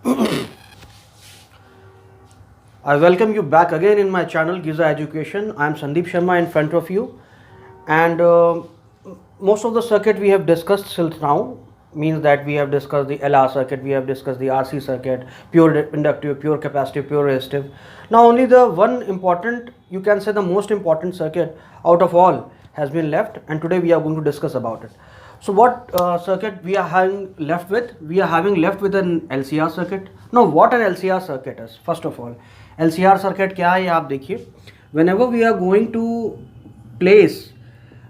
I welcome you back again in my channel Giza Education. I am Sandeep Sharma in front of you, and most of the circuit we have discussed till now means that we have discussed the LR circuit, we have discussed the RC circuit, pure inductive, pure capacitive, pure resistive. Now only the one important, you can say the most important circuit out of all has been left, and today we are going to discuss about it. So what circuit we are having left with? We are having left with an LCR circuit. Now what an LCR circuit is? First of all, LCR circuit क्या है आप देखिए. Whenever we are going to place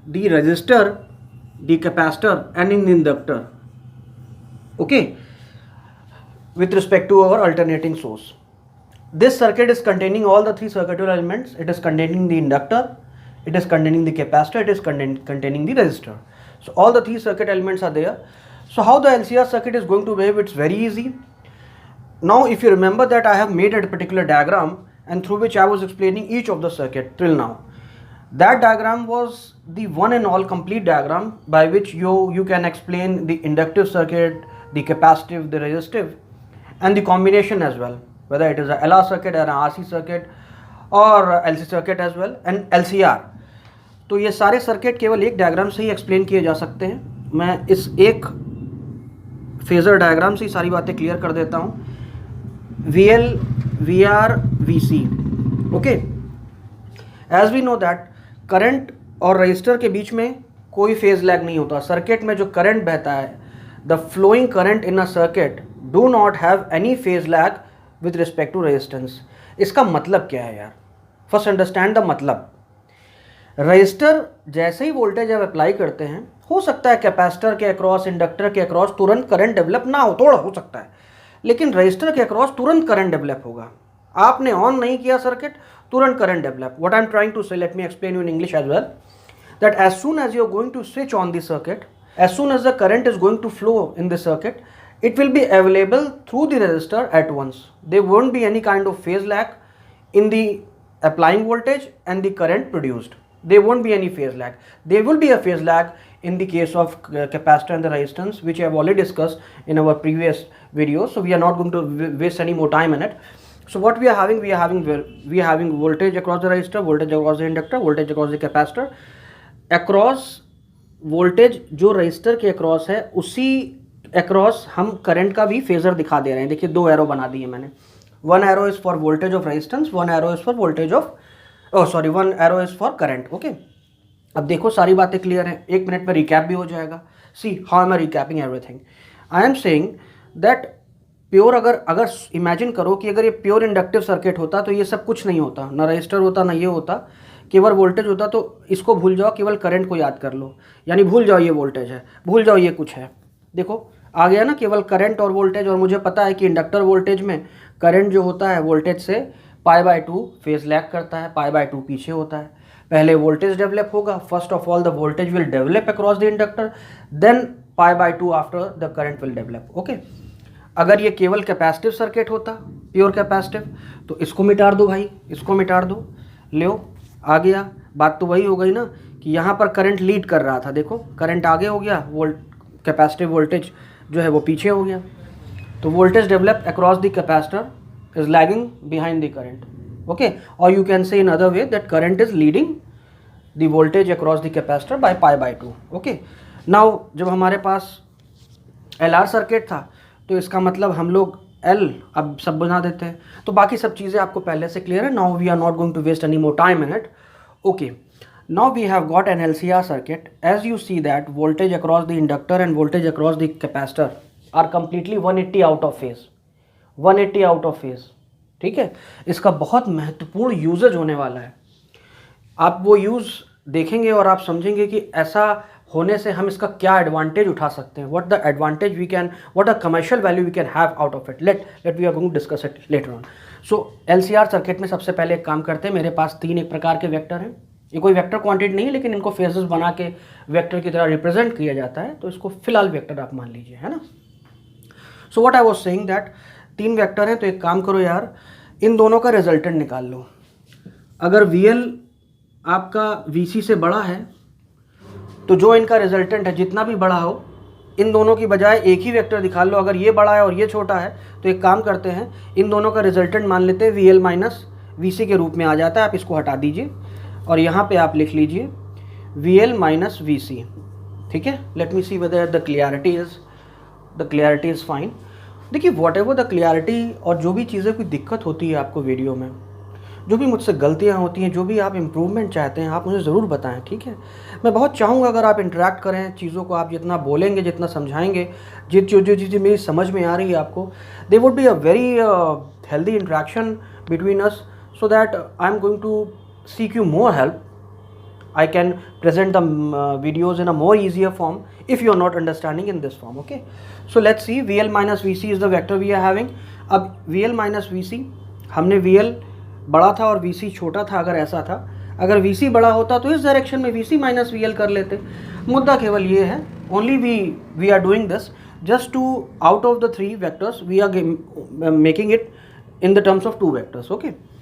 the resistor, the capacitor and an inductor, okay, with respect to our alternating source, this circuit is containing all the three circuitry elements. It is containing the inductor, it is containing the capacitor, it is containing the resistor. So all the three circuit elements are there. So how the LCR circuit is going to behave? It's very easy. Now if you remember that I have made a particular diagram and through which I was explaining each of the circuit till now. That diagram was the one and all complete diagram by which you can explain the inductive circuit, the capacitive, the resistive, and the combination as well, whether it is a LR circuit or an RC circuit or LC circuit as well and LCR. तो ये सारे circuit केवल एक diagram से ही explain किए जा सकते हैं. मैं इस एक फेजर डायग्राम से ही सारी बातें क्लियर कर देता हूँ. VL, VR, VC. Okay, as we know that current और रजिस्टर के बीच में कोई फेज लैग नहीं होता. सर्किट में जो करंट बहता है, the flowing current in a circuit do not have any phase lag with respect to resistance. इसका मतलब क्या है यार? फर्स्ट अंडरस्टैंड द मतलब. रजिस्टर जैसे ही वोल्टेज आप अप्लाई करते हैं, हो सकता है कैपेसिटर के अक्रॉस, इंडक्टर के अक्रॉस तुरंत करंट डेवलप ना हो, थोड़ा हो सकता है, लेकिन रजिस्टर के अक्रॉस तुरंत करंट डेवलप होगा. आपने ऑन नहीं किया सर्किट, तुरंत current develop. What I am trying to say, let me explain you in English as well, that as soon as you are going to switch on the circuit, as soon as the current is going to flow in the circuit, it will be available through the resistor at once. There won't be any kind of phase lag in the applying voltage and the current produced. There won't be any phase lag. There will be a phase lag in the case of capacitor and the resistance, which I have already discussed in our previous video. So we are not going to waste any more time in it. So what we are having, we are having voltage across the resistor, voltage across the inductor, voltage across the capacitor. Across voltage जो resistor के across है, उसी across हम current का भी phasor दिखा दे रहे हैं. देखिए दो एरो बना दिए मैंने. One arrow is for voltage of resistance, one arrow is for voltage of one arrow is for current. Okay, अब देखो सारी बातें क्लियर हैं. एक मिनट में रिकैप भी हो जाएगा. See how am I रिकैपिंग everything. I am saying that pure, अगर इमेजिन करो कि अगर ये प्योर इंडक्टिव सर्किट होता तो ये सब कुछ नहीं होता, ना रजिस्टर होता, ना ये होता, केवल वोल्टेज होता. तो इसको भूल जाओ, केवल करंट को याद कर लो. यानी भूल जाओ ये वोल्टेज है, भूल जाओ ये कुछ है. देखो आ गया ना, केवल करंट और वोल्टेज. और मुझे पता है कि इंडक्टर वोल्टेज में करंट जो होता है वोल्टेज से π/2 फेज लैग करता है, π/2 पीछे होता है. पहले वोल्टेज डेवलप होगा. First of all the voltage will develop across the inductor, then π/2 after the current will develop. Okay, अगर ये केवल कैपेसिटिव सर्किट होता, प्योर कैपेसिटिव, तो इसको मिटा दो भाई, इसको मिटा दो. लो आ गया. बात तो वही हो गई ना कि यहाँ पर करंट लीड कर रहा था. देखो करंट आगे हो गया, कैपेसिटिव वोल्टेज जो है वो पीछे हो गया. तो voltage develop across the capacitor is lagging behind the current. Okay, और you can say in other way that current is leading the voltage across the capacitor by π/2. Okay, now जब हमारे पास LR सर्किट था तो इसका मतलब हम लोग L अब सब बना देते हैं. तो बाकी सब चीज़ें आपको पहले से क्लियर है. Now we are not going to waste any more time in it. Okay, now we have got an LCR circuit. As you see that voltage across the inductor and voltage across the capacitor are completely 180 out of phase, 180 out of phase. ठीक है, इसका बहुत महत्वपूर्ण usage होने वाला है. आप वो यूज देखेंगे और आप समझेंगे कि ऐसा होने से हम इसका क्या एडवांटेज उठा सकते हैं. What the advantage we can, what the commercial value we can have out of it. Let we are going to discuss it later on. So LCR circuit में सबसे पहले एक काम करते हैं. मेरे पास तीन एक प्रकार के वेक्टर हैं. ये कोई वेक्टर क्वांटिटी नहीं है, लेकिन इनको फेजेस बना के वेक्टर की तरह रिप्रेजेंट किया जाता है. तो इसको फिलहाल वेक्टर आप मान लीजिए, है ना. So what I was saying that तीन वेक्टर हैं. तो एक काम करो यार, इन दोनों का रिजल्टेंट निकाल लो. अगर VL आपका VC से बड़ा है तो जो इनका रिजल्टेंट है जितना भी बड़ा हो इन दोनों की बजाय एक ही वेक्टर दिखा लो। अगर ये बड़ा है और ये छोटा है तो एक काम करते हैं, इन दोनों का रिजल्टेंट मान लेते हैं VL माइनस VC के रूप में आ जाता है। आप इसको हटा दीजिए और यहाँ पे आप लिख लीजिए VL माइनस VC। ठीक है, let me see whether the clarity is fine. देखिए वॉट एवर द क्लियरिटी और जो भी चीज़ें कोई दिक्कत होती है आपको वीडियो में, जो भी मुझसे गलतियाँ होती हैं, जो भी आप इम्प्रूवमेंट चाहते हैं, आप मुझे ज़रूर बताएं। ठीक है, मैं बहुत चाहूँगा अगर आप इंटरेक्ट करें, चीज़ों को आप जितना बोलेंगे, जितना समझाएंगे, जो चीज़ें मेरी समझ में आ रही है आपको, they would be a very healthy interaction between us, so that I am going to seek you more help. I can present the videos in a more easier form if you are not understanding in this form. Okay, so let's see, VL minus VC is the vector we are having. अब VL minus VC, हमने VL बड़ा था और VC छोटा था। अगर ऐसा था, अगर VC बड़ा होता तो इस डायरेक्शन में VC माइनस VL कर लेते। मुद्दा केवल ये है, only we are doing this just to out of the 3 vectors we are making it in the terms of 2 vectors. Okay,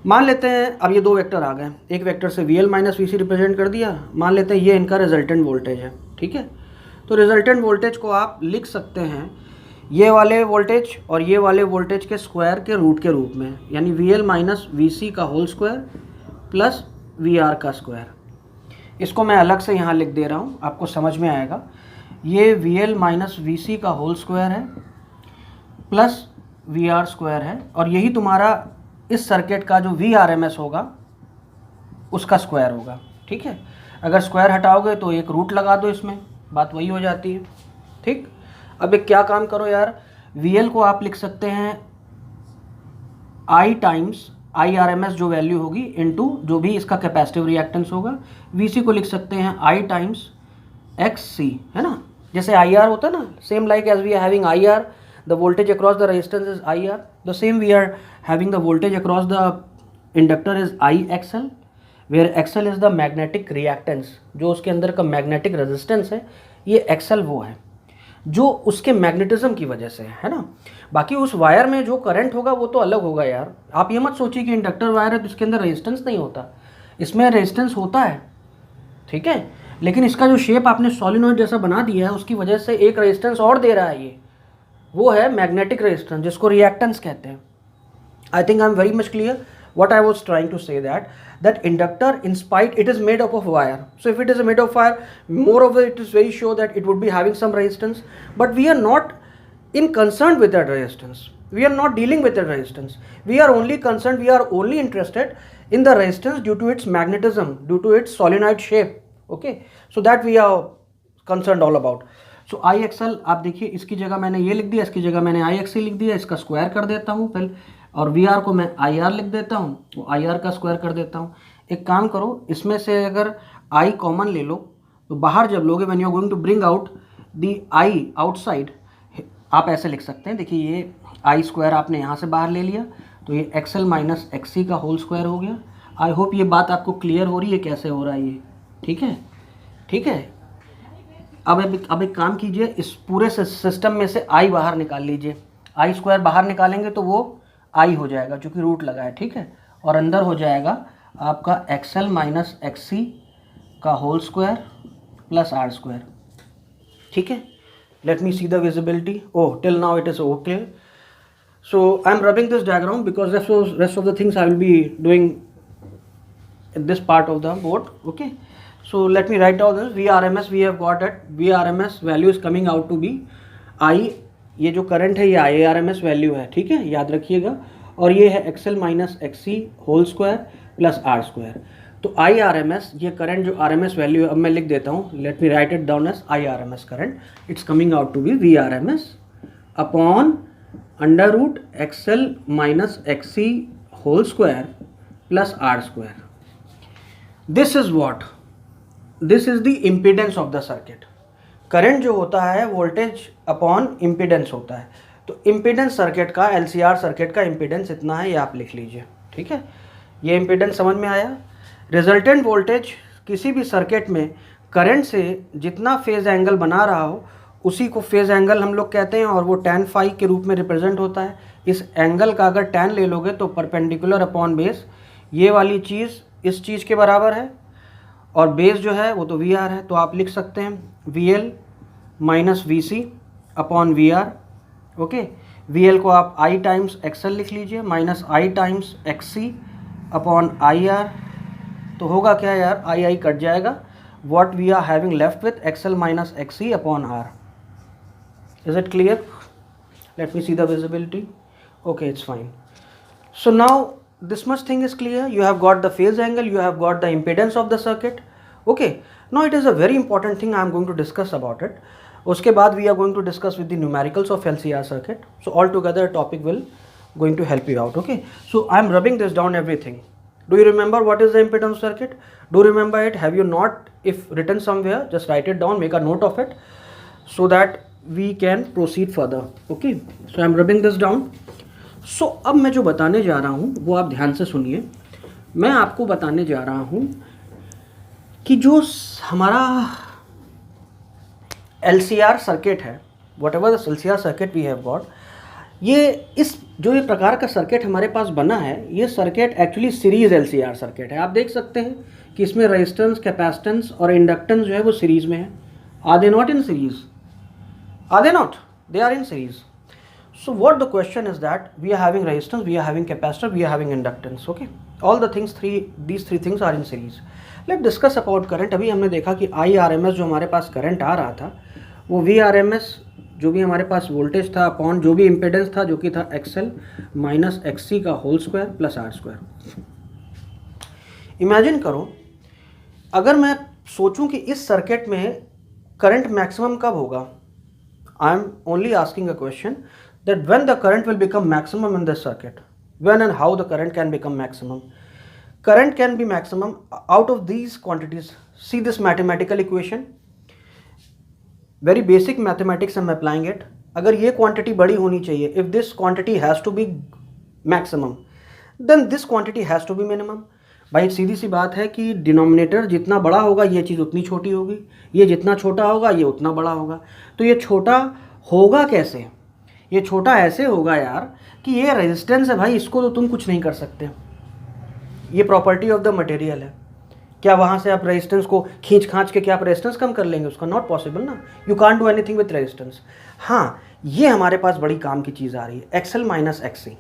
मान लेते हैं अब ये 2 वेक्टर आ गए, एक वेक्टर से VL माइनस VC रिप्रेजेंट कर दिया। मान लेते हैं ये इनका रिजल्टेंट वोल्टेज है. ठीक है, तो रिजल्टेंट वोल्टेज को आप लिख सकते हैं ये वाले वोल्टेज और ये वाले वोल्टेज के स्क्वायर के रूट के रूप में, यानी VL माइनस VC का होल स्क्वायर प्लस VR का स्क्वायर. इसको मैं अलग से यहाँ लिख दे रहा हूँ, आपको समझ में आएगा. ये VL माइनस VC का होल स्क्वायर है प्लस VR स्क्वायर है, और यही तुम्हारा इस सर्किट का जो VRMS होगा उसका स्क्वायर होगा. ठीक है, अगर स्क्वायर हटाओगे तो एक रूट लगा दो, इसमें बात वही हो जाती है. ठीक, अब एक क्या काम करो यार, VL को आप लिख सकते हैं I टाइम्स IRMS जो वैल्यू होगी इनटू जो भी इसका कैपेसिटिव रिएक्टेंस होगा. VC को लिख सकते हैं I टाइम्स XC, है ना, जैसे IR होता है ना, same like as we are having IR, the voltage across the resistance is IR, the same we are having the voltage across the inductor is IXL, where XL is the magnetic reactance, जो उसके अंदर का magnetic resistance है, ये XL वो है जो उसके मैग्नेटिज्म की वजह से है ना. बाकी उस वायर में जो करंट होगा वो तो अलग होगा यार. आप ये मत सोचिए कि इंडक्टर वायर है तो इसके अंदर रेजिस्टेंस नहीं होता, इसमें रेजिस्टेंस होता है. ठीक है, लेकिन इसका जो शेप आपने सोलिनॉइड जैसा बना दिया है उसकी वजह से एक रेजिस्टेंस और दे रहा है, ये वो है मैग्नेटिक रेजिस्टेंस जिसको रिएक्टेंस कहते हैं. I think I am very much clear what I was trying to say, that inductor, in spite it is made up of wire, so if it is made of wire, moreover it is very sure that it would be having some resistance, but we are not concerned with that resistance, we are not dealing with that resistance, we are only concerned, we are only interested in the resistance due to its magnetism, due to its solenoid shape. Okay, so that we are concerned all about. So IXL आप देखिए, इसकी जगह मैंने ये लिख दिया, इसकी जगह मैंने IXC लिख दिया, इसका स्क्वायर कर देता हूँ पहले, और VR को मैं IR लिख देता हूँ, वो IR का स्क्वायर कर देता हूँ. एक काम करो, इसमें से अगर I कॉमन ले लो तो बाहर जब लोगे, when you are going to bring out the I outside, आप ऐसे लिख सकते हैं. देखिए ये I स्क्वायर आपने यहाँ से बाहर ले लिया तो ये XL माइनस XC का होल स्क्वायर हो गया. आई होप ये बात आपको क्लियर हो रही है कैसे हो रहा है ये. ठीक है, ठीक है. अब एक काम कीजिए, इस पूरे सिस्टम में से I बाहर निकाल लीजिए. I स्क्वायर बाहर निकालेंगे तो वो I हो जाएगा जो कि रूट लगा है. ठीक है, और अंदर हो जाएगा आपका XL माइनस XC का whole square plus R square. ठीक है, let me see the visibility. Oh, till now it is okay. So I am rubbing this diagram because rest of the things I will be doing in this part of the board. Okay, so let me write down this VRMS. We have got that VRMS value is coming out to be I, ये जो current है ये IRMS value है. ठीक है, याद रखिएगा. और ये है XL minus XC whole square plus R square. तो IRMS, ये करंट जो RMS वैल्यू है, अब मैं लिख देता हूँ, let me write it down as IRMS current. It's coming out to be VRMS upon under root XL minus XC whole square plus R square. This is what, this is the impedance of the circuit. Current जो होता है voltage upon impedance होता है. तो impedance circuit का, LCR circuit का impedance इतना है, ये आप लिख लीजिए. ठीक है, ये इम्पीडेंस समझ में आया. रिजल्टेंट वोल्टेज किसी भी सर्किट में करंट से जितना फेज एंगल बना रहा हो उसी को फेज एंगल हम लोग कहते हैं, और वो tan phi के रूप में रिप्रेजेंट होता है. इस एंगल का अगर tan ले लोगे तो परपेंडिकुलर अपॉन बेस, ये वाली चीज़ इस चीज़ के बराबर है, और बेस जो है वो तो VR है. तो आप लिख सकते हैं VL minus V C upon V R. Okay, V L को आप आई टाइम्स एक्सएल लिख लीजिए, minus I times X C upon I R. तो होगा क्या यार, आई आई कट जाएगा, what we are having left with xl minus xc upon r. Is it clear? Let me see the visibility. Okay, it's fine. So now this much thing is clear. You have got the phase angle, you have got the impedance of the circuit. Okay, now it is a very important thing I am going to discuss about it. उसके बाद we are going to discuss with the numericals of LCR circuit. So altogether topic will going to help you out. Okay, so I am rubbing this down everything. Do you remember what is the impedance circuit? Do you remember it? Have you not? If written somewhere, just write it down, make a note of it so that we can proceed further. Okay, so I am rubbing this down. So अब मैं जो बताने जा रहा हूँ वो आप ध्यान से सुनिए। मैं आपको बताने जा रहा हूँ कि जो हमारा LCR सर्किट है, whatever the LCR circuit we have got, ये इस जो ये प्रकार का सर्किट हमारे पास बना है, ये circuit actually series LCR circuit है। आप देख सकते हैं कि इसमें रेजिस्टेंस, कैपेसिटेंस और इंडक्टेंस जो है वो सीरीज में है। Are they not in series? Are they not? They are in series. So what the question is that we are having resistance, we are having capacitor, we are having inductance. Okay, all the things these three things are in series. Let's discuss about current. अभी हमने देखा कि IRMS जो हमारे पास current आ रहा था वो VRMS जो भी हमारे पास वोल्टेज था अपॉन जो भी इम्पिडेंस था जो कि था XL माइनस XC का whole square plus R square. Imagine करो अगर मैं सोचूं कि इस सर्किट में करंट मैक्सिमम कब होगा। I am only asking a question that when the current will become maximum in this circuit, when and how the current can become maximum. Current can be maximum out of these quantities. See this mathematical equation, very basic mathematics I'm applying it. अगर ये quantity बड़ी होनी चाहिए, if this quantity has to be maximum, then this quantity has to be minimum. भाई सीधी सी बात है कि denominator जितना बड़ा होगा ये चीज़ उतनी छोटी होगी, ये जितना छोटा होगा ये उतना बड़ा होगा। तो ये छोटा होगा कैसे? ये छोटा ऐसे होगा यार कि ये रेजिस्टेंस है भाई, इसको तो तुम कुछ नहीं कर सकते, ये प्रॉपर्टी ऑफ द मटेरियल है। क्या वहाँ से आप रेजिस्टेंस को खींच खांच के क्या आप रेजिस्टेंस कम कर लेंगे? उसका नॉट पॉसिबल ना, you can't do anything with resistance. हाँ, ये हमारे पास बड़ी काम की चीज़ आ रही है, एक्सएल माइनस एक्सी।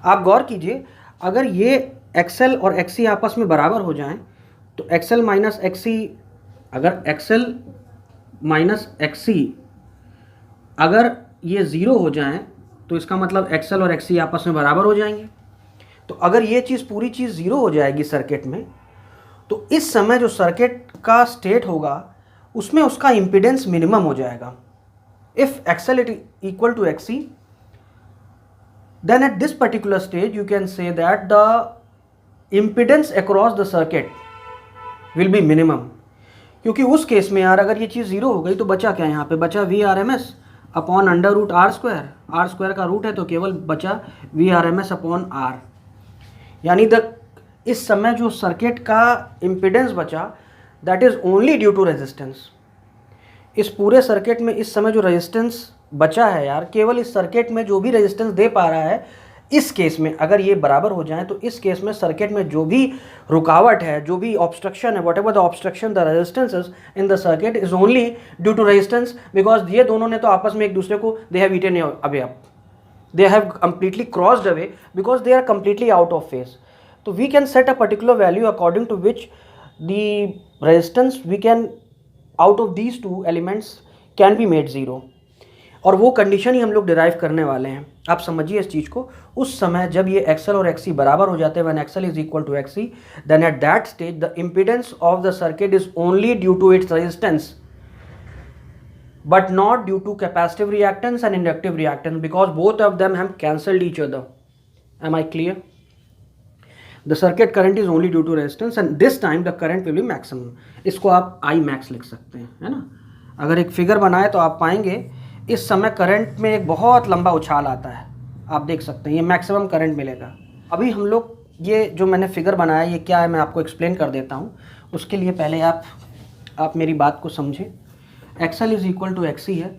आप गौर कीजिए, अगर ये एक्सएल और एक्सी आपस में बराबर हो जाएं तो एक्सएल माइनस एक्सी, अगर एक्सएल माइनस एक्सी अगर ये ज़ीरो हो जाएं तो इसका मतलब एक्सएल और एक्सी आपस में बराबर हो जाएंगे। तो अगर ये चीज़ पूरी चीज़ ज़ीरो हो जाएगी सर्किट में, तो इस समय जो सर्किट का स्टेट होगा उसमें उसका इम्पिडेंस मिनिमम हो जाएगा। If XL it equal to XC, then at this particular stage you can say that the impedance across the circuit will be minimum. क्योंकि उस केस में यार अगर ये चीज़ ज़ीरो हो गई तो बचा क्या? यहाँ पे बचा VRMS upon under root R square. R square का रूट है तो केवल बचा VRMS अपॉन आर। यानी इस समय जो सर्किट का इम्पिडेंस बचा that is only due to resistance. इस पूरे सर्किट में इस समय जो रेजिस्टेंस बचा है यार, केवल इस सर्किट में जो भी रेजिस्टेंस दे पा रहा है, इस केस में अगर ये बराबर हो जाए तो इस केस में सर्किट में जो भी रुकावट है, जो भी ऑब्स्ट्रक्शन है, whatever the obstruction the resistances in the circuit is only due to resistance, because ये दोनों ने तो आपस में एक दूसरे को they have eaten away up, they have completely crossed away because they are completely out of phase. तो we can set a particular value according to which the resistance we can out of these two elements can be made zero. और वो condition ही हम लोग derive करने वाले हैं। आप समझिए इस चीज़ को, उस समय जब ये एक्सएल और एक्सी बराबर हो जाते हैं, when XL is equal to XC, then at that stage the impedance of the circuit is only due to its resistance but not due to capacitive reactance and inductive reactance, because both of them have cancelled each other. Am I clear? The circuit current is only due to resistance and this time the current will be maximum. इसको आप I max लिख सकते हैं, है ना। अगर एक figure बनाए तो आप पाएंगे इस समय करंट में एक बहुत लंबा उछाल आता है, आप देख सकते हैं, ये मैक्सिमम करंट मिलेगा। अभी हम लोग ये जो मैंने फिगर बनाया ये क्या है मैं आपको एक्सप्लेन कर देता हूँ। उसके लिए पहले आप मेरी बात को समझें। XL is equal to XC है।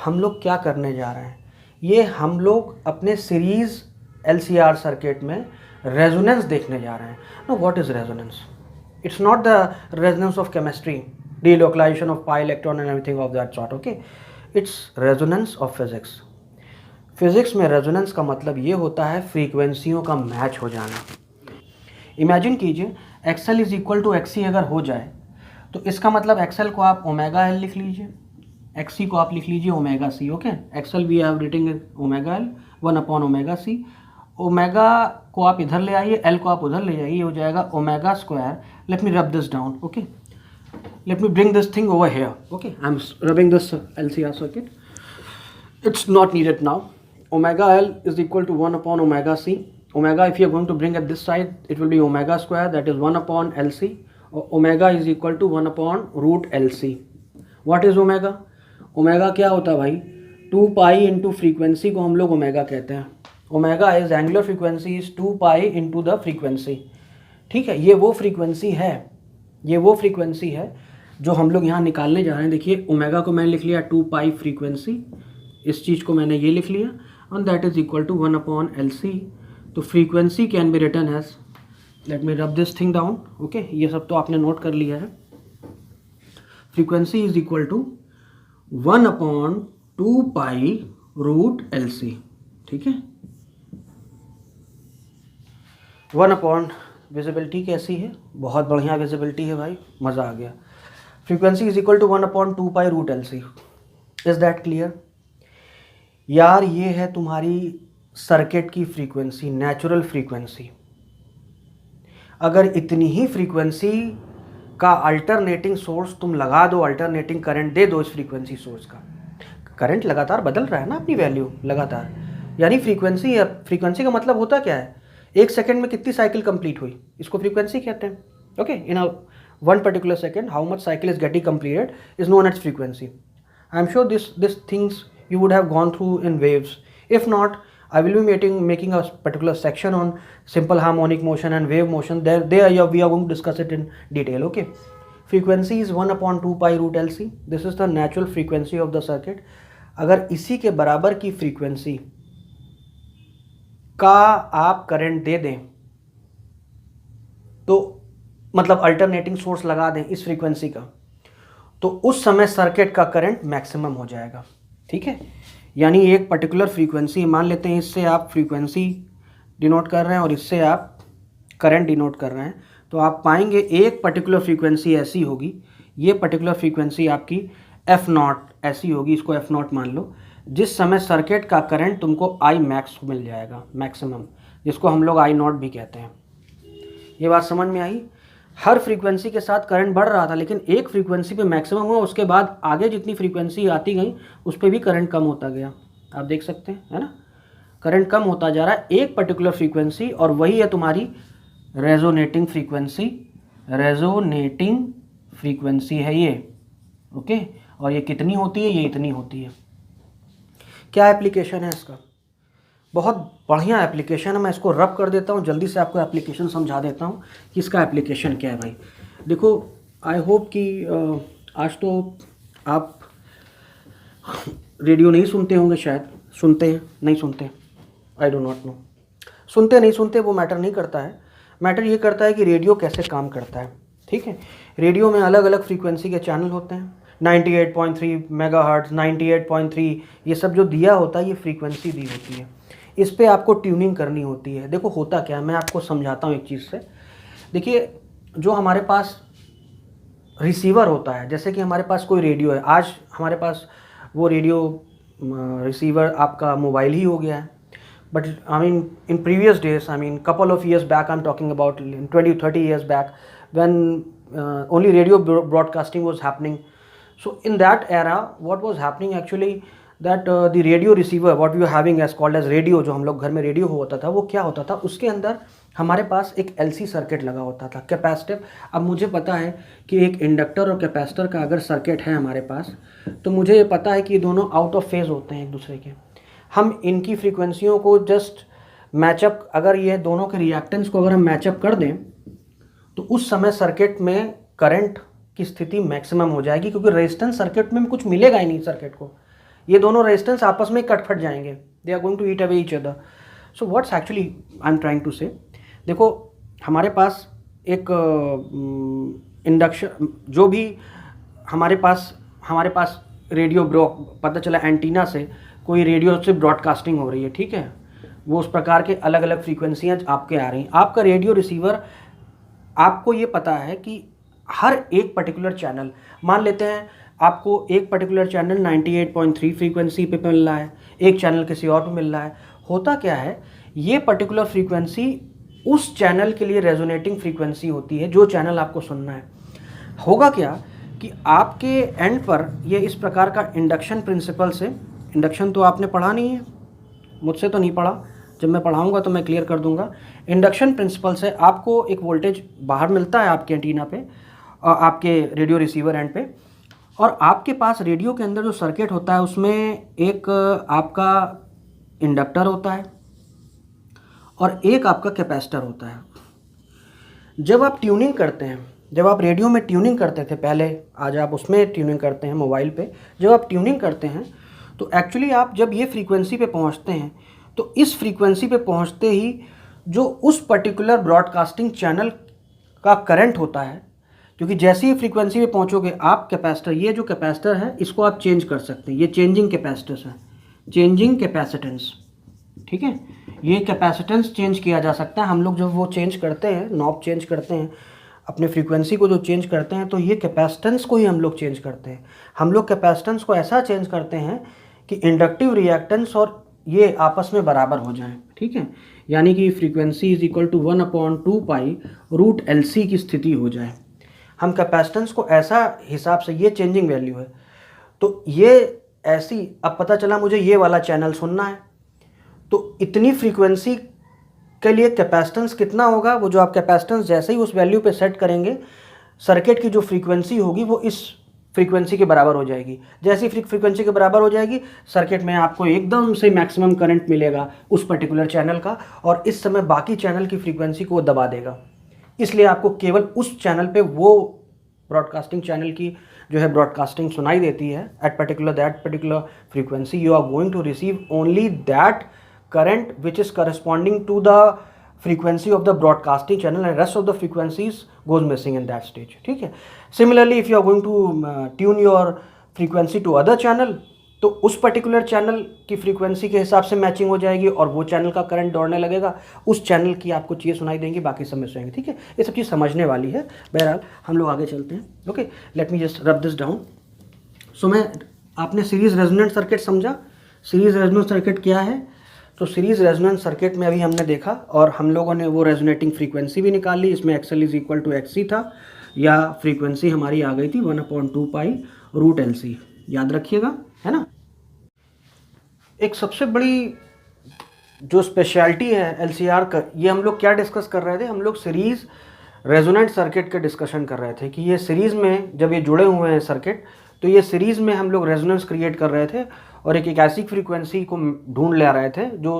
हम लोग क्या करने जा रहे हैं, ये हम लोग अपने सीरीज़ LCR सर्किट में रेजोनेंस देखने जा रहे हैं। No, what is resonance? It's not the resonance of chemistry, delocalization of pi electron and everything of that sort. Okay, it's resonance of physics. Physics में रेजोनेंस का मतलब ये होता है फ्रीक्वेंसियों का मैच हो जाना। इमेजिन कीजिए XL is equal to XC अगर हो जाए तो इसका मतलब एक्सएल को आप ओमेगा एल लिख लीजिए, एक्सी को आप लिख लीजिए omega C. Okay, XL we have written omega L 1 omega C. Omega को आप इधर ले आइए, एल को आप उधर ले जाइए, हो जाएगा omega square. Late me rub this down. Okay, let me bring this thing over here. Okay, I'm rubbing this LCR circuit. It's not needed now. Omega L is equal to 1 upon omega C. Omega, if you're going to bring at this side, it will be omega square, that is 1 upon LC. Omega is equal to 1 upon root LC. What is omega? Omega क्या होता है भाई? 2 pi into frequency को हम लोग omega कहते हैं. Omega is angular frequency is 2 pi into the frequency. ठीक है, ये वो frequency है, ये वो frequency है जो हम लोग यहाँ निकालने जा रहे हैं। देखिए ओमेगा को मैंने लिख लिया 2 पाई फ्रीक्वेंसी, इस चीज़ को मैंने ये लिख लिया, and that is equal to 1 upon L C. तो frequency can be written as, let me rub this thing down. Okay, ये सब तो आपने नोट कर लिया है। Frequency is equal to 1 upon 2 pi root L C. ठीक है, 1 अपॉन, विजिबिलिटी कैसी है? बहुत बढ़िया विजिबिलिटी है भाई, मज़ा आ गया। Frequency is equal to 1 upon 2 pi root L C. Is that clear? यार ये है तुम्हारी सर्किट की फ्रीक्वेंसी, नेचुरल फ्रीक्वेंसी। अगर इतनी ही फ्रीक्वेंसी का अल्टरनेटिंग सोर्स तुम लगा दो, अल्टरनेटिंग करंट दे दो इस फ्रीक्वेंसी सोर्स का, करंट लगातार बदल रहा है ना अपनी वैल्यू लगातार, यानी फ्रीक्वेंसी का मतलब होता क्या है? 1 सेकेंड में कितनी साइकिल कंप्लीट हुई, इसको फ्रीक्वेंसी कहते हैं। Okay, in a one particular second how much cycle is getting completed is known as frequency. I am sure this things you would have gone through in waves. If not, I will be making a particular section on simple harmonic motion and wave motion. There we are going to discuss it in detail. Okay, frequency is 1 upon 2 pi root LC. This is the natural frequency of the circuit. अगर इसी के बराबर की frequency का आप current दे दें, तो मतलब अल्टरनेटिंग सोर्स लगा दें इस फ्रीक्वेंसी का, तो उस समय सर्किट का करंट मैक्सिमम हो जाएगा। ठीक है, यानी एक पर्टिकुलर फ्रीक्वेंसी मान लेते हैं, इससे आप फ्रीक्वेंसी डिनोट कर रहे हैं और इससे आप करंट डिनोट कर रहे हैं, तो आप पाएंगे एक पर्टिकुलर फ्रीक्वेंसी ऐसी होगी, ये पर्टिकुलर फ्रीक्वेंसी आपकी F0 ऐसी होगी, इसको F0 मान लो, जिस समय सर्किट का करंट तुमको I मैक्स मिल जाएगा, मैक्सिमम, जिसको हम लोग I0 भी कहते हैं। ये बात समझ में आई? हर फ्रीक्वेंसी के साथ करंट बढ़ रहा था, लेकिन एक फ्रीक्वेंसी पे मैक्सिमम हुआ, उसके बाद आगे जितनी फ्रीक्वेंसी आती गई उस पर भी करंट कम होता गया। आप देख सकते हैं, है ना, करंट कम होता जा रहा है एक पर्टिकुलर फ्रीक्वेंसी, और वही है तुम्हारी रेजोनेटिंग फ्रीक्वेंसी। रेजोनेटिंग फ्रीक्वेंसी है ये। ओके, और ये कितनी होती है? ये इतनी होती है। क्या एप्लीकेशन है इसका? बहुत बढ़िया एप्लीकेशन है। मैं इसको रब कर देता हूँ, जल्दी से आपको एप्लीकेशन समझा देता हूँ कि इसका एप्लीकेशन क्या है भाई। देखो, आई होप कि आज तो आप रेडियो नहीं सुनते होंगे, शायद सुनते हैं, नहीं सुनते, आई डो नॉट नो। सुनते नहीं सुनते वो मैटर नहीं करता है, मैटर ये करता है कि रेडियो कैसे काम करता है। ठीक है, रेडियो में अलग अलग फ्रीक्वेंसी के चैनल होते हैं, 98.3 मेगाहर्ट्ज़, 98.3, ये सब जो दिया होता है ये फ्रीक्वेंसी दी होती है, इस पे आपको ट्यूनिंग करनी होती है। देखो होता क्या है, मैं आपको समझाता हूँ एक चीज़ से। देखिए, जो हमारे पास रिसीवर होता है, जैसे कि हमारे पास कोई रेडियो है, आज हमारे पास वो रेडियो रिसीवर आपका मोबाइल ही हो गया है, but I mean in previous days, I mean couple of years back, I am talking about 20-30 years back, when only radio broadcasting was happening. So in that era, what was happening actually, that the radio receiver what we were having as called as radio, जो हम लोग घर में radio होता था, वो क्या होता था, उसके अंदर हमारे पास एक LC सर्किट लगा होता था, कैपेसिटिव। अब मुझे पता है कि एक इंडक्टर और कैपेसिटर का अगर सर्किट है हमारे पास, तो मुझे ये पता है कि ये दोनों आउट ऑफ फेज़ होते हैं एक दूसरे के। हम इनकी फ्रीक्वेंसियों को जस्ट मैचअप, अगर ये दोनों के रिएक्टेंस को अगर हम मैचअप कर दें, तो उस समय सर्किट में करंट की स्थिति मैक्सिमम हो जाएगी, क्योंकि रेजिस्टेंस सर्किट में कुछ मिलेगा ही नहीं सर्किट को, ये दोनों रेजिस्टेंस आपस में कट फट जाएंगे, they are going to eat away each other. So what's actually I am trying to say, देखो हमारे पास एक इंडक्शन, जो भी हमारे पास रेडियो पता चला एंटीना से कोई रेडियो से ब्रॉडकास्टिंग हो रही है, ठीक है, वो उस प्रकार के अलग अलग फ्रीक्वेंसियाँ आपके आ रही हैं। आपका रेडियो रिसीवर, आपको ये पता है कि हर एक पर्टिकुलर चैनल, मान लेते हैं आपको एक पर्टिकुलर चैनल 98.3 फ्रीक्वेंसी पे मिल रहा है, एक चैनल किसी और पे मिल रहा है। होता क्या है, ये पर्टिकुलर फ्रीक्वेंसी उस चैनल के लिए रेजोनेटिंग फ्रीक्वेंसी होती है जो चैनल आपको सुनना है। होगा क्या कि आपके एंड पर ये इस प्रकार का इंडक्शन प्रिंसिपल से, इंडक्शन तो आपने पढ़ा नहीं है, मुझसे तो नहीं पढ़ा, जब मैं पढ़ाऊंगा तो मैं क्लियर कर दूंगा। इंडक्शन प्रिंसिपल से आपको एक वोल्टेज बाहर मिलता है आपके एंटीना पे, आपके रेडियो रिसीवर एंड पे, और आपके पास रेडियो के अंदर जो सर्किट होता है उसमें एक आपका इंडक्टर होता है और एक आपका कैपेसिटर होता है। जब आप ट्यूनिंग करते हैं, जब आप रेडियो में ट्यूनिंग करते थे पहले, आज आप उसमें ट्यूनिंग करते हैं मोबाइल पे, जब आप ट्यूनिंग करते हैं तो एक्चुअली आप जब ये फ्रीक्वेंसी पे पहुंचते हैं तो इस फ्रीक्वेंसी पे पहुंचते ही जो उस पर्टिकुलर ब्रॉडकास्टिंग चैनल का करंट होता है, क्योंकि जैसे ही फ्रीक्वेंसी पे पहुंचोगे आप कैपेसिटर, ये जो कैपेसिटर है इसको आप चेंज कर सकते हैं, ये चेंजिंग कैपेसिटेंस है, चेंजिंग कैपेसिटेंस, ठीक है, ये कैपेसिटेंस चेंज किया जा सकता है। हम लोग जब वो चेंज करते हैं, नॉब चेंज करते हैं, अपने फ्रीक्वेंसी को जो चेंज करते हैं, तो ये कैपेसिटेंस को ही हम लोग चेंज करते हैं। हम लोग कैपेसिटेंस को ऐसा चेंज करते हैं कि इंडक्टिव रिएक्टेंस और ये आपस में बराबर हो जाएं, ठीक है, यानी कि frequency is equal to 1/2 pi root LC की स्थिति हो जाए। हम कैपेसिटेंस को ऐसा हिसाब से, ये चेंजिंग वैल्यू है, तो ये ऐसी, अब पता चला मुझे ये वाला चैनल सुनना है, तो इतनी फ्रीक्वेंसी के लिए कैपेसिटेंस कितना होगा, वो जो आप कैपेसिटेंस जैसे ही उस वैल्यू पे सेट करेंगे, सर्किट की जो फ्रीक्वेंसी होगी वो इस फ्रीक्वेंसी के बराबर हो जाएगी। जैसी फ्रीक्वेंसी के बराबर हो जाएगी, सर्किट में आपको एकदम से मैक्सिमम करंट मिलेगा उस पर्टिकुलर चैनल का, और इस समय बाकी चैनल की फ्रीक्वेंसी को वो दबा देगा। इसलिए आपको केवल उस चैनल पे वो ब्रॉडकास्टिंग चैनल की जो है ब्रॉडकास्टिंग सुनाई देती है। At that particular frequency you are going to receive only that current which is corresponding to the frequency of the broadcasting channel, and rest of the frequencies goes missing in that stage, ठीक है। Similarly if you are going to tune your frequency to other channel, तो उस particular channel की frequency के हिसाब से matching हो जाएगी और वो चैनल का करंट दौड़ने लगेगा, उस चैनल की आपको चीज़ें सुनाई देंगी, बाकी सब मिस होंगे, ठीक है। ये सब चीज़ समझने वाली है। बहरहाल हम लोग आगे चलते हैं। Okay, let me just rub this down. So आपने सीरीज रेजोनेंट सर्किट समझा। सीरीज रेजोनेंट सर्किट क्या है? तो सीरीज रेजोनेंट सर्किट में अभी हमने देखा और हम लोगों ने वो रेजोनेटिंग फ्रीक्वेंसी भी निकाल ली। इसमें XL is equal to XC था, या फ्रीक्वेंसी हमारी आ गई थी 1/2 पाई रूट LC, याद रखिएगा, है ना। एक सबसे बड़ी जो स्पेशलिटी है LCR का, ये हम लोग क्या डिस्कस कर रहे थे, हम लोग सीरीज रेजोनेंट सर्किट के डिस्कशन कर रहे थे कि ये सीरीज़ में जब ये जुड़े हुए हैं सर्किट, तो ये सीरीज़ में हम लोग रेजोनेंस क्रिएट कर रहे थे और एक ऐसी फ्रीक्वेंसी को ढूंढ ले रहे थे जो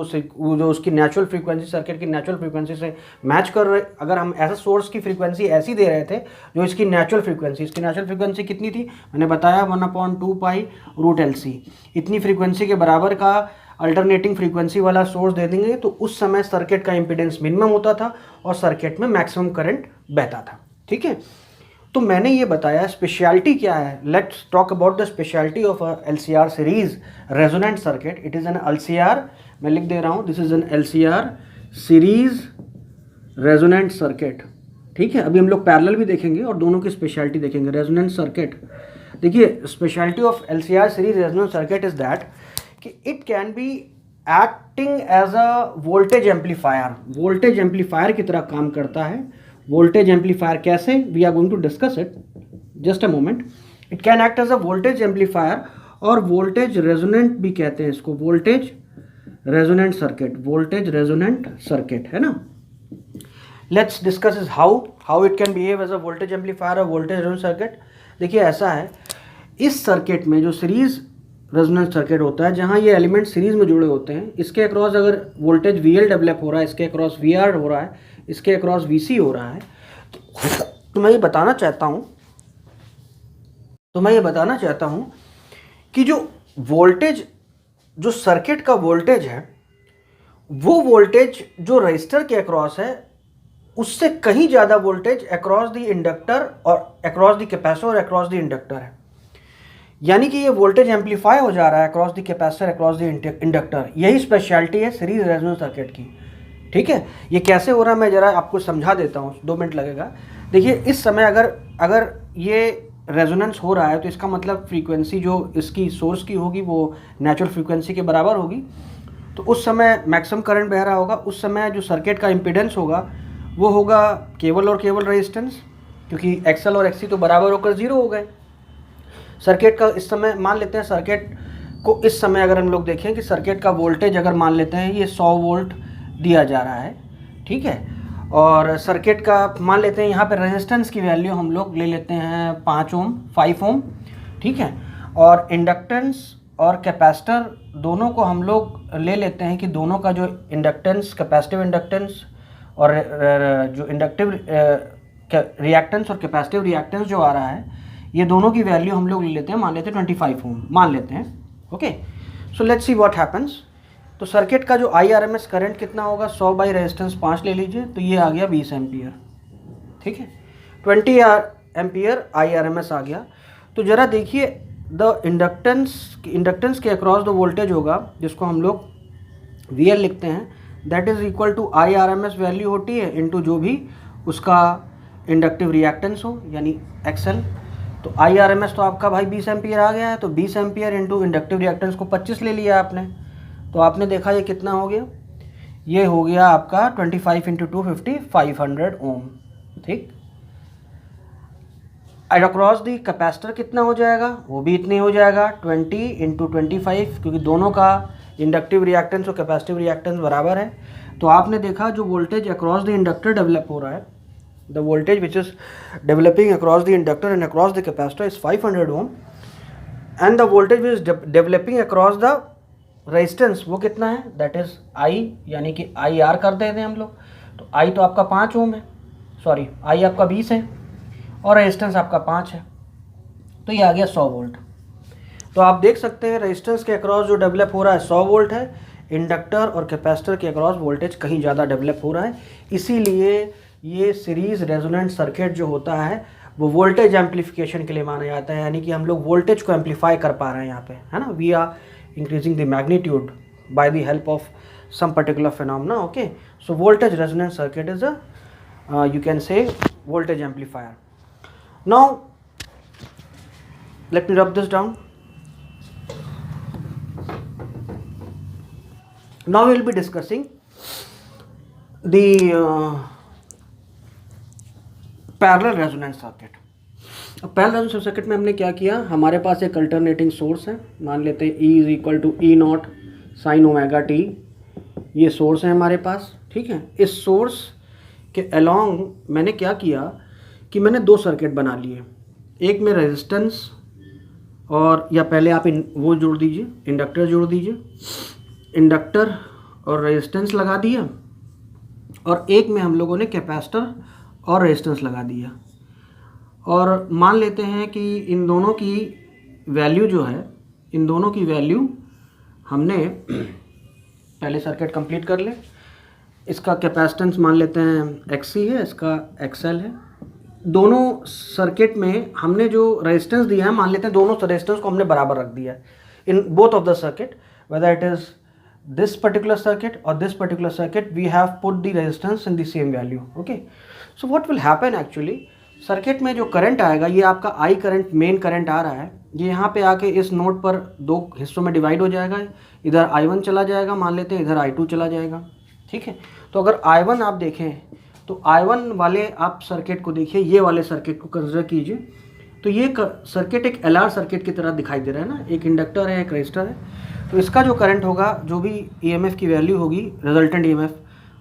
उसकी नेचुरल फ्रीक्वेंसी, सर्किट की नेचुरल फ्रीक्वेंसी से मैच कर रहे। अगर हम ऐसा सोर्स की फ्रीक्वेंसी ऐसी दे रहे थे जो इसकी नेचुरल फ्रीक्वेंसी कितनी थी, मैंने बताया 1/2 पाई रूट LC, इतनी फ्रीक्वेंसी के बराबर का अल्टरनेटिंग फ्रीक्वेंसी वाला सोर्स दे देंगे तो उस समय सर्किट का इम्पीडेंस मिनिमम होता था और सर्किट में मैक्सिमम करंट बहता था, ठीक है। तो मैंने ये बताया स्पेशलिटी क्या है। Let's talk about the speciality of LCR series resonant circuit. It is an LCR, मैं लिख दे रहा हूँ, this is an LCR series resonant circuit, ठीक है। अभी हम लोग पैरेलल भी देखेंगे और दोनों की स्पेशलिटी देखेंगे। रेजोनेंट सर्किट, देखिए speciality of LCR series resonant circuit is that कि it can be acting as a voltage amplifier, voltage amplifier की तरह काम करता है। वोल्टेज एम्पलीफायर कैसे, we are going to discuss it, just a moment. It can act as a voltage amplifier और voltage resonant भी कहते हैं इसको, voltage resonant circuit, voltage resonant circuit, है ना। Let's discuss is how it can behave as a voltage amplifier और voltage resonant circuit. देखिए ऐसा है, इस सर्किट में जो सीरीज रेजोनेंट सर्किट होता है, जहाँ ये एलिमेंट सीरीज में जुड़े होते हैं, इसके अक्रॉस अगर वोल्टेज VL डेवलप हो रहा है, इसके अक्रॉस VR हो रहा है, इसके अक्रॉस VC हो रहा है, तो मैं ये बताना चाहता हूँ कि जो वोल्टेज, जो सर्किट का वोल्टेज है, वो वोल्टेज जो रजिस्टर के अक्रॉस है उससे कहीं ज़्यादा वोल्टेज अक्रॉस द इंडक्टर और अक्रॉस द कैपेसिटर और अक्रॉस द इंडक्टर है। यानी कि ये वोल्टेज एम्पलीफाई हो जा रहा है across the capacitor, across the inductor. यही स्पेशलिटी है सीरीज रेजोनेंस सर्किट की। ठीक है, ये कैसे हो रहा है मैं ज़रा आपको समझा देता हूँ, 2 मिनट लगेगा। देखिए, इस समय अगर ये रेजोनेंस हो रहा है तो इसका मतलब फ्रीक्वेंसी जो इसकी सोर्स की होगी वो नेचुरल फ्रीक्वेंसी के बराबर होगी। तो उस समय मैक्सिमम करंट बह रहा होगा। उस समय जो सर्किट का इम्पीडेंस होगा वो होगा केवल और केवल रेजिस्टेंस, क्योंकि एक्सएल और एक्सी तो बराबर होकर 0 हो गए। सर्किट का इस समय मान लेते हैं, सर्किट को इस समय अगर हम लोग देखें कि सर्किट का वोल्टेज अगर मान लेते हैं ये 100 वोल्ट दिया जा रहा है, ठीक है, और सर्किट का मान लेते हैं यहाँ पे रेजिस्टेंस की वैल्यू हम लोग ले लेते हैं 5 ओम, 5 ओम, ठीक है, और इंडक्टेंस और कैपेसिटर दोनों को हम लोग ले लेते हैं कि दोनों का जो इंडक्टेंस, कैपेसिटिव इंडक्टेंस और जो इंडक्टिव रिएक्टेंस और कैपेसिटिव रिएक्टेंस जो आ रहा है, ये दोनों की वैल्यू हम लोग ले लेते हैं, मान लेते हैं 25 ओम मान लेते हैं। Okay, so let's see what happens. तो सर्किट का जो IRMS करंट कितना होगा, 100 बाई रेजिस्टेंस 5 ले लीजिए, तो ये आ गया 20 एम्पियर। ठीक है, 20 एम्पियर IRMS आ गया। तो ज़रा देखिए, द इंडक्टेंस के अक्रॉस द वोल्टेज होगा जिसको हम लोग VL लिखते हैं, that is equal to IRMS value होती है इनटू जो भी उसका इंडक्टिव रिएक्टेंस हो, यानी XL। तो IRMS तो आपका भाई 20 एम्पियर आ गया है, तो 20 एम्पियर इंटू इंडक्टिव रिएक्टेंस को 25 ले लिया आपने, तो आपने देखा ये कितना हो गया, ये हो गया आपका 25 इंटू 250, 500 ओम। ठीक, अक्रॉस दी कैपेसिटर कितना हो जाएगा, वो भी इतने हो जाएगा 20 इंटू 25, क्योंकि दोनों का इंडक्टिव रिएक्टेंस और कैपेसिटिव रिएक्टेंस बराबर है। तो आपने देखा जो voltage across the inductor develop हो रहा है, the voltage which is developing across the inductor and across the capacitor is 500 ohm, and the voltage which is developing across the resistance वो कितना है, दैट इज I, यानी कि IR कर देते हैं हम लोग। तो I तो आपका 5 ओम है, सॉरी I आपका 20 है और रेजिस्टेंस आपका 5 है, तो ये आ गया 100 वोल्ट। तो आप देख सकते हैं रेजिस्टेंस के अक्रॉस जो डेवलप हो रहा है 100 वोल्ट है, इंडक्टर और कैपेसिटर के अक्रॉस वोल्टेज कहीं ज़्यादा डेवलप हो रहा है। इसीलिए ये सीरीज रेजोनेंट सर्किट जो होता है वो वोल्टेज एम्पलीफिकेशन के लिए माना जाता है, यानी कि हम लोग वोल्टेज को एम्पलीफाई कर पा रहे हैं यहाँ पे, है ना। We are increasing the magnitude by the help of some particular phenomena. Okay, so voltage resonance circuit is a you can say voltage amplifier. Now let me rub this down. Now we will be discussing the parallel resonance circuit. अब parallel resonance circuit में हमने क्या किया, हमारे पास एक alternating source है, मान लेते हैं E is equal to E0 sine omega t, ये सोर्स है हमारे पास। ठीक है, इस सोर्स के अलोंग मैंने क्या किया कि मैंने 2 सर्किट बना लिए, एक में रेजिस्टेंस और, या पहले आप वो जोड़ दीजिए, इंडक्टर जोड़ दीजिए, इंडक्टर और रेजिस्टेंस लगा दिया, और एक में हम लोगों ने कैपेसिटर और रेजिस्टेंस लगा दिया। और मान लेते हैं कि इन दोनों की वैल्यू जो है, इन दोनों की वैल्यू हमने पहले सर्किट कंप्लीट कर ले। इसका कैपेसिटेंस मान लेते हैं XC है, इसका XL है। दोनों सर्किट में हमने जो रेजिस्टेंस दिया है, मान लेते हैं दोनों रेजिस्टेंस को हमने बराबर रख दिया है in both of the circuit, whether it is this particular circuit or this particular circuit, we have put the resistance in the same value. Okay, so what will happen actually, circuit में जो current आएगा, ये आपका I current, main current आ रहा है, ये यहाँ पे आके इस नोड पर 2 हिस्सों में डिवाइड हो जाएगा। इधर I1 चला जाएगा, मान लेते हैं इधर I2 चला जाएगा। ठीक है, तो अगर I1 आप देखें तो I1 वाले आप सर्किट को देखिए, ये वाले सर्किट को कंसिडर कीजिए, तो ये सर्किट एक LR सर्किट की तरह दिखाई दे रहा है ना, एक इंडक्टर है, एक रजिस्टर है। तो इसका जो करंट होगा, जो भी EMF की वैल्यू होगी, रिजल्टेंट EMF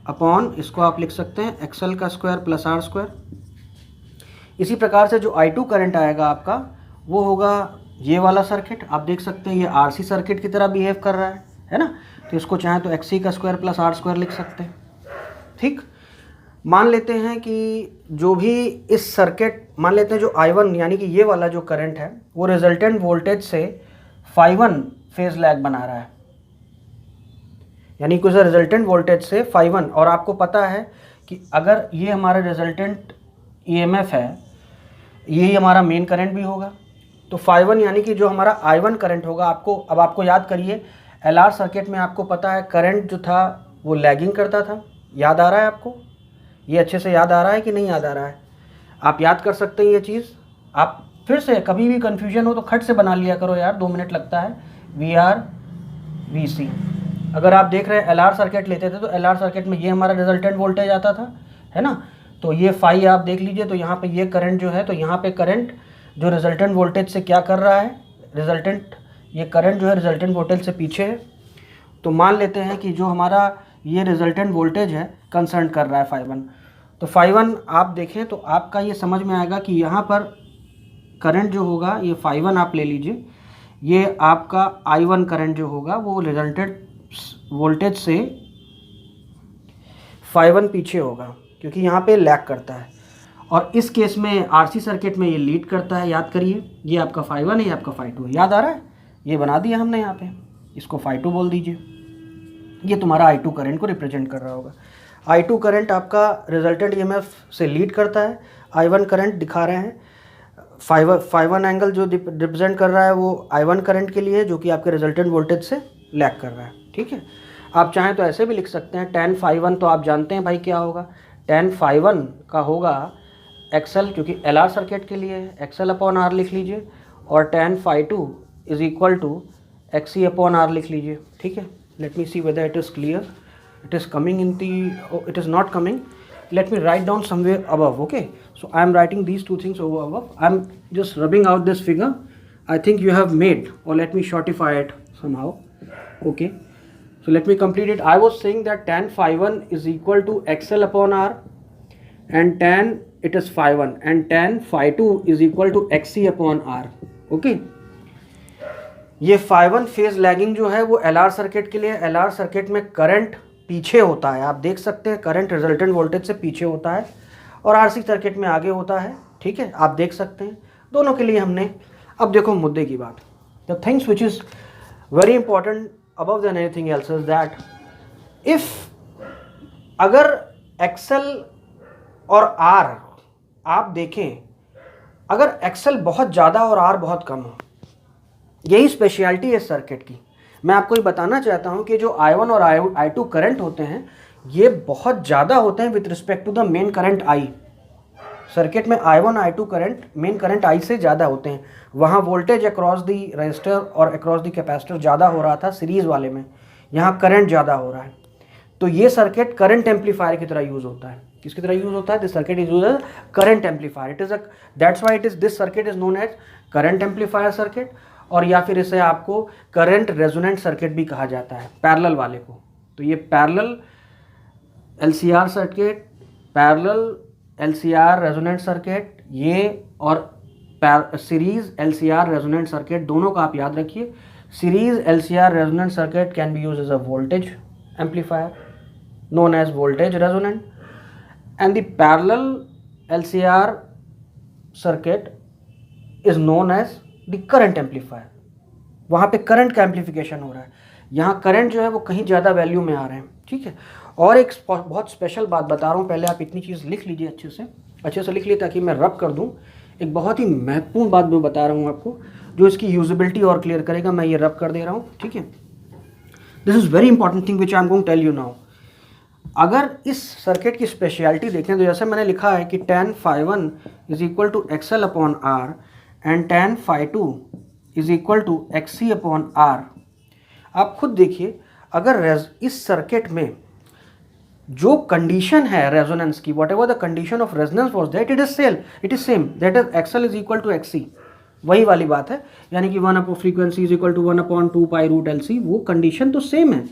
अपॉन, इसको आप लिख सकते हैं XL का स्क्वायर प्लस R स्क्वायर। इसी प्रकार से जो I2 करंट आएगा आपका, वो होगा ये वाला सर्किट, आप देख सकते हैं ये RC सर्किट की तरह बिहेव कर रहा है ना। तो इसको चाहे तो XC का स्क्वायर प्लस R स्क्वायर लिख सकते हैं। ठीक, मान लेते हैं कि जो भी इस सर्किट, मान लेते हैं जो I1 यानी कि ये वाला जो करंट है, वो रिजल्टेंट वोल्टेज से ∅1 फेज लैग बना रहा है, यानी कि उस रिजल्टेंट वोल्टेज से ∅1। और आपको पता है कि अगर ये हमारा रिजल्टेंट EMF है, यही हमारा मेन करंट भी होगा, तो phi1 यानी कि जो हमारा I1 करंट होगा, आपको याद करिए LR सर्किट में आपको पता है करंट जो था वो लैगिंग करता था। याद आ रहा है आपको? ये अच्छे से याद आ रहा है कि नहीं याद आ रहा है? आप याद कर सकते हैं ये चीज़। आप फिर से कभी भी कन्फ्यूजन हो तो खट से बना लिया करो यार, 2 मिनट लगता है। VR VC, अगर आप देख रहे हैं LR सर्किट लेते थे तो LR सर्किट में ये हमारा रिजल्टेंट वोल्टेज आता था, है ना। तो ये फाई आप देख लीजिए, तो यहाँ पे ये करंट जो है, तो यहाँ पे करंट जो रिजल्टेंट वोल्टेज से क्या कर रहा है, ये करंट जो है रिजल्टेंट वोल्टेज से पीछे है। तो मान लेते हैं कि जो हमारा ये रिजल्टेंट वोल्टेज है कंसर्न कर रहा है phi1। तो phi1 आप देखें तो आपका ये समझ में आएगा कि यहाँ पर करंट जो होगा ये phi1 आप ले लीजिए, ये आपका I1 करंट जो होगा वो रिजल्टेंट वोल्टेज से phi1 पीछे होगा, क्योंकि यहाँ पे लैग करता है। और इस केस में RC सर्किट में ये लीड करता है। याद करिए, ये आपका phi1 है, ये आपका phi2 है। याद आ रहा है? ये बना दिया हमने यहाँ पे, इसको phi2 बोल दीजिए। ये तुम्हारा I2 करंट को रिप्रेजेंट कर रहा होगा। I2 करंट आपका रिजल्टेंट EMF से लीड करता है। I1 करंट दिखा रहे हैं, phi1 एंगल जो रिप्रेजेंट कर रहा है वो I1 करंट के लिए है, जो कि आपके रिजल्टेंट वोल्टेज से लैग कर रहा है। ठीक है, आप चाहें तो ऐसे भी लिख सकते हैं tan phi1, तो आप जानते हैं भाई क्या होगा, tan phi1 का होगा XL, क्योंकि LR सर्किट के लिए XL/R लिख लीजिए, और tan phi2 is equal to XC/R लिख लीजिए। ठीक है, let me see whether it is clear, it is coming in the, oh, it is not coming, let me write down somewhere above. Okay, so I am writing these two things over above. I am just rubbing out this figure. I think you have made, or let me shortify it somehow. Okay, so let me complete it. I was saying that tan phi1 is equal to XL/R, and tan it is phi1, and tan phi2 is equal to XC/R. Okay, ये phi1 phase lagging जो है वो LR circuit के लिए, LR circuit में current पीछे होता है। आप देख सकते हैं करंट रिजल्टेंट वोल्टेज से पीछे होता है, और RC सर्किट में आगे होता है। ठीक है, आप देख सकते हैं दोनों के लिए हमने। अब देखो मुद्दे की बात, the things which is very important above than anything else is that if अगर XL और R आप देखें, अगर XL बहुत ज़्यादा और R बहुत कम हो, यही स्पेशलिटी है सर्किट की। मैं आपको ये बताना चाहता हूँ कि जो I1 और I2 करंट होते हैं ये बहुत ज़्यादा होते हैं with respect to the main current I। सर्किट में I1 I2 current main current I से ज़्यादा होते हैं। वहाँ वोल्टेज अक्रॉस दी रजिस्टर और अक्रॉस दी कैपेसिटर ज़्यादा हो रहा था सीरीज़ वाले में, यहाँ करंट ज़्यादा हो रहा है। तो ये सर्किट करंट एम्पलीफायर की तरह यूज़ होता है। किसकी तरह यूज़ होता है? This circuit is use as current amplifier. It is that's why this circuit is known as current amplifier circuit, और या फिर इसे आपको करंट रेजोनेंट सर्किट भी कहा जाता है, पैरेलल वाले को। तो ये parallel LCR circuit, parallel LCR resonant circuit, ये और सीरीज LCR रेजोनेंट सर्किट, दोनों का आप याद रखिए। Series LCR resonant circuit can be use as a voltage amplifier known as voltage resonant, and the parallel LCR circuit is known as the current amplifier. वहाँ पे current का amplification हो रहा है, यहाँ करंट जो है वो कहीं ज़्यादा वैल्यू में आ रहे हैं। ठीक है, और एक बहुत स्पेशल बात बता रहा हूँ, पहले आप इतनी चीज़ लिख लीजिए, अच्छे से लिख लीजिए ताकि मैं रब कर दूँ। एक बहुत ही महत्वपूर्ण बात मैं बता रहा हूँ आपको, जो इसकी यूजिबिलिटी और क्लियर करेगा। मैं ये रब कर दे रहा हूँ। ठीक है, this is very important thing which I am going tell you now. अगर इस सर्किट की स्पेशलिटी देखें तो जैसे मैंने लिखा है कि tan phi1 is equal to XL/R and tan phi2 is equal to XC/R। आप खुद देखिए, अगर इस सर्किट में जो कंडीशन है रेजोनेंस की, whatever the condition of resonance was that it is same, that is XL is equal to XC। वही वाली बात है, यानी कि 1 frequency is equal to 1/2 π√LC। वो कंडीशन तो सेम है,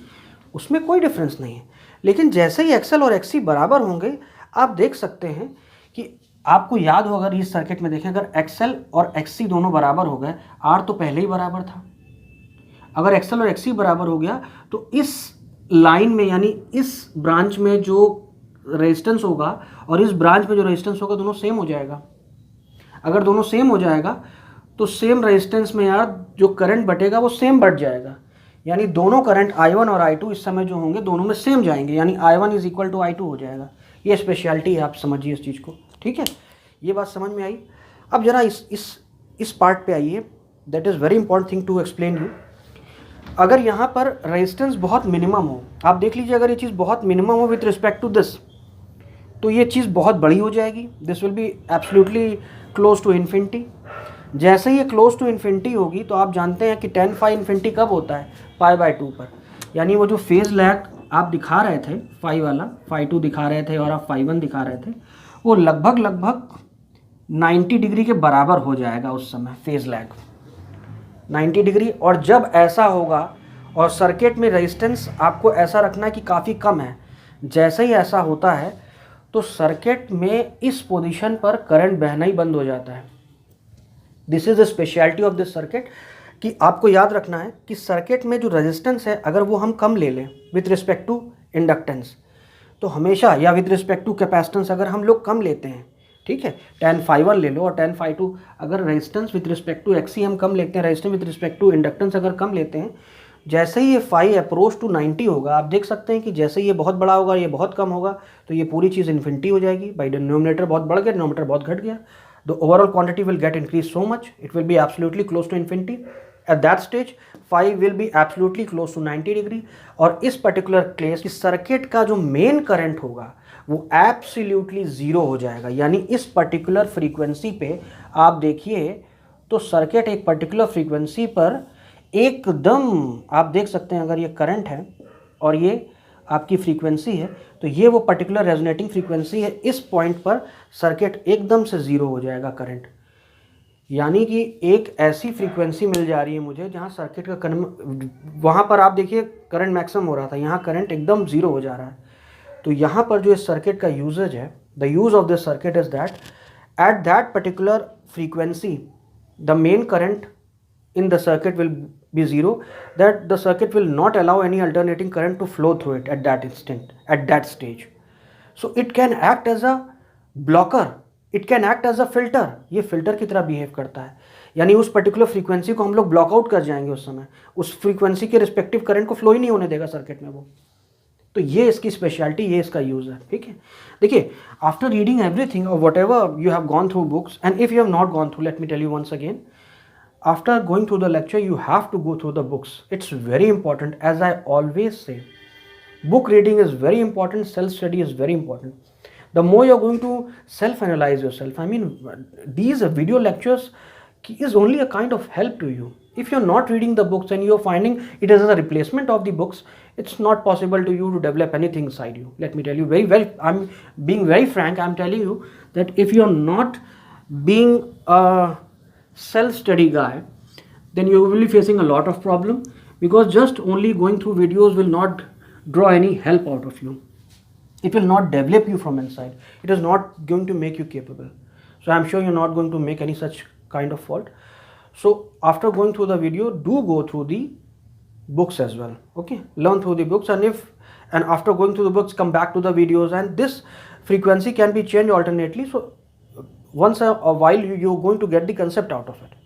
उसमें कोई डिफरेंस नहीं है। लेकिन जैसे ही XL और XC बराबर होंगे, आप देख सकते हैं कि आपको याद हो, अगर इस सर्किट में देखें, अगर XL और XC दोनों बराबर हो गए, R तो पहले ही बराबर था। अगर XL और XC बराबर हो गया तो इस लाइन में, यानी इस ब्रांच में जो रेजिस्टेंस होगा और इस ब्रांच में जो रेजिस्टेंस होगा, दोनों सेम हो जाएगा। अगर दोनों सेम हो जाएगा तो सेम रेजिस्टेंस में यार जो करंट बटेगा वो सेम बढ़ जाएगा, यानी दोनों करंट I1 और I2 इस समय जो होंगे दोनों में सेम जाएंगे, यानी I1 is equal to I2 हो जाएगा। ये स्पेशलिटी है, आप समझिए इस चीज़ को। ठीक है, ये बात समझ में आई। अब जरा इस इस पार्ट पे आइए, that is very important thing to explain you. अगर यहाँ पर रेजिस्टेंस बहुत मिनिमम हो, आप देख लीजिए, अगर ये चीज़ बहुत मिनिमम हो विथ रिस्पेक्ट टू दिस, तो ये चीज़ बहुत बड़ी हो जाएगी, this will be absolutely close to infinity. जैसे ही ये क्लोज टू इन्फिनिटी होगी तो आप जानते हैं कि tan phi इन्फिनिटी कब होता है, π/2 पर। यानी वो जो फेज़ लैग आप दिखा रहे थे, फाई वाला φ2 दिखा रहे थे और आप φ1 दिखा रहे थे, वो लगभग 90 डिग्री के बराबर हो जाएगा उस समय, फेज़ लैग 90 डिग्री। और जब ऐसा होगा और सर्किट में रेजिस्टेंस आपको ऐसा रखना है कि काफ़ी कम है, जैसे ही ऐसा होता है तो सर्किट में इस पोजीशन पर करंट बहना ही बंद हो जाता है। This is the speciality of this circuit, कि आपको याद रखना है कि सर्किट में जो रेजिस्टेंस है अगर वो हम कम ले लें विथ रिस्पेक्ट टू इंडक्टेंस, तो हमेशा, या विथ रिस्पेक्ट टू कैपेसिटेंस अगर हम लोग कम लेते हैं, ठीक है, tan phi1 ले लो और tan phi2, अगर resistance with respect to XC हम कम लेते हैं, resistance with respect to inductance अगर कम लेते हैं, जैसे ही ये फाई अप्रोच टू 90 होगा, आप देख सकते हैं कि जैसे ये बहुत बड़ा होगा, ये बहुत कम होगा, तो ये पूरी चीज़ इन्फिनिटी हो जाएगी। बाई डिनोमिनेटर बहुत बढ़ गया, डिनोमिनेटर बहुत घट गया, the overall quantity will get increase so much, it will be absolutely close to infinity. At that stage phi will be absolutely close to 90 degree. और इस पर्टिकुलर केस की सर्किट का जो मेन करंट होगा वो एब्सोल्युटली ज़ीरो हो जाएगा। यानी इस पर्टिकुलर फ्रीक्वेंसी पे आप देखिए तो सर्किट एक पर्टिकुलर फ्रीक्वेंसी पर एकदम, आप देख सकते हैं, अगर ये करंट है और ये आपकी फ्रीक्वेंसी है, तो ये वो पर्टिकुलर रेजोनेटिंग फ्रीक्वेंसी है, इस पॉइंट पर सर्किट एकदम से ज़ीरो हो जाएगा करंट। यानी कि एक ऐसी फ्रीक्वेंसी मिल जा रही है मुझे जहाँ सर्किट का करंट, वहाँ पर आप देखिए करंट मैक्सिमम हो रहा था, यहाँ करंट एकदम ज़ीरो हो जा रहा है। तो यहाँ पर जो इस सर्किट का यूजेज है, the use of this circuit is that at that particular frequency the main current in the circuit will be zero, that the circuit will not allow any alternating current to flow through it at that instant, at that stage. So it can act as a blocker, it can act as a filter, ये filter की तरह behave करता है। यानी उस particular frequency को हम लोग block out कर जाएंगे उस समय, उस frequency के respective current को flow ही नहीं होने देगा सर्किट में वो। तो ये इसकी स्पेशलिटी, ये इसका यूज़ है, ठीक है। देखिए, आफ्टर रीडिंग एवरीथिंग और whatever you have gone through books, and if you have not gone through, let me tell you once again, after going through the lecture you have to go through the books. It's very important, as I always say, book reading is very important, self study is very important. The more you're going to self analyze yourself, I mean, these video lectures is only a kind of help to you. If you're not reading the books and you're finding it as a replacement of the books, it's not possible to you to develop anything inside you. Let me tell you very well, I'm being very frank, I'm telling you that if you're not being a self-study guy, then you will be facing a lot of problem, because just only going through videos will not draw any help out of you. It will not develop you from inside. It is not going to make you capable. So I'm sure you're not going to make any such kind of fault. So after going through the video, do go through the books as well. Okay, learn through the books, and after going through the books, come back to the videos, and this frequency can be changed alternately. So once a while you're going to get the concept out of it.